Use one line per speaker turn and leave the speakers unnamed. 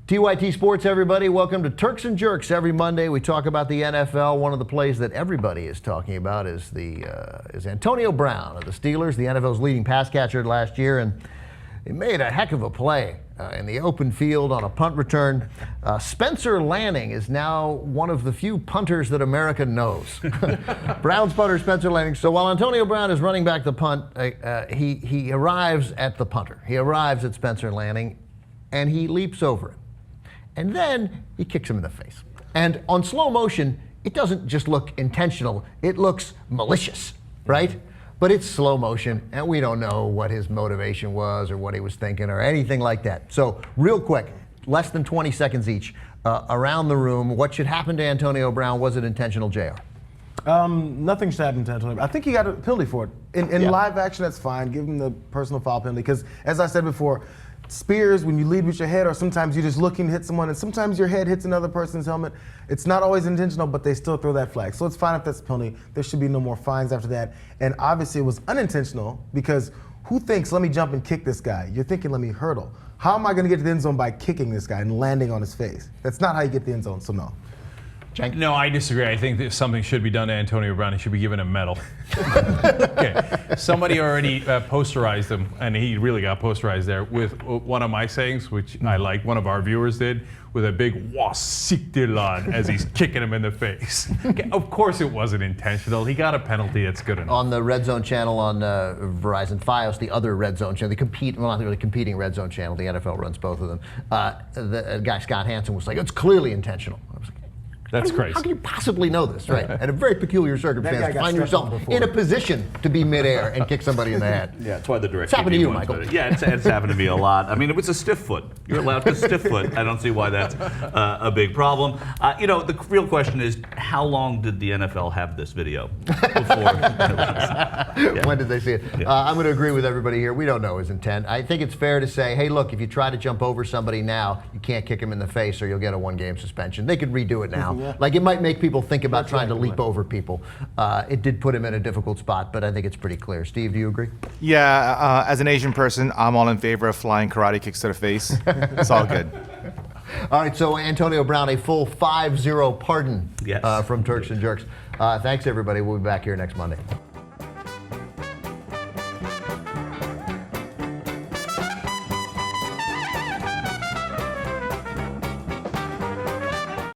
TYTSports, everybody. Welcome to Turks and Jerks. Every Monday we talk about the NFL. One of the plays that everybody is talking about is Antonio Brown of the Steelers, the NFL's leading pass catcher last year, and he made a heck of a play in the open field on a punt return. Spencer Lanning is now one of the few punters that America knows. Brown's punter, Spencer Lanning. So while Antonio Brown is running back the punt, he arrives at the punter. He arrives at Spencer Lanning, and he leaps over him. And then he kicks him in the face. And on slow motion, it doesn't just look intentional, it looks malicious, right? But it's slow motion, and we don't know what his motivation was or what he was thinking or anything like that. So real quick, less than 20 seconds each, around the room, what should happen to Antonio Brown? Was it intentional, JR?
Nothing should happen to Antonio. I think he got a penalty for it. In live action, that's fine. Give him the personal foul penalty, because as I said before, spears, when you lead with your head, or sometimes you're just looking to hit someone, and sometimes your head hits another person's helmet. It's not always intentional, but they still throw that flag. So it's fine if that's a penalty. There should be no more fines after that. And obviously it was unintentional, because who thinks, let me jump and kick this guy? You're thinking, let me hurdle. How am I going to get to the end zone by kicking this guy and landing on his face? That's not how you get to the end zone, so no.
No, I disagree. I think that something should be done to Antonio Brown. He should be given a medal. Okay. Somebody already posterized him, and he really got posterized there with one of my sayings, which I like. One of our viewers did, with a big "Wasiktilan" as he's kicking him in the face. Okay, of course, it wasn't intentional. He got a penalty. That's good enough.
On the Red Zone channel on Verizon Fios, the other Red Zone channel, not really competing Red Zone channel. The NFL runs both of them. The guy Scott Hansen was like, "It's clearly intentional." I was like,
That's crazy.
How can you possibly know this, right? At a very peculiar circumstance, to find yourself in a position to be midair and kick somebody in the head.
Yeah, that's why the direct.
It's happened to you, Michael.
Yeah, it's happened to me a lot. I mean, it was a stiff foot. You're allowed to stiff foot. I don't see why that's a big problem. The real question is, how long did the NFL have this video before?
When did they see it?
Yeah.
I'm going to agree with everybody here. We don't know his intent. I think it's fair to say, hey, look, if you try to jump over somebody now, you can't kick him in the face or you'll get a one-game suspension. They could redo it now.
Yeah.
Like, it might make people think about trying to leap over people. It did put him in a difficult spot, but I think it's pretty clear. Steve, do you agree?
Yeah, as an Asian person, I'm all in favor of flying karate kicks to the face. It's all good.
All right, so Antonio Brown, a full 5-0 pardon
Yes.
from Turks and Jerks. Thanks, everybody. We'll be back here next Monday.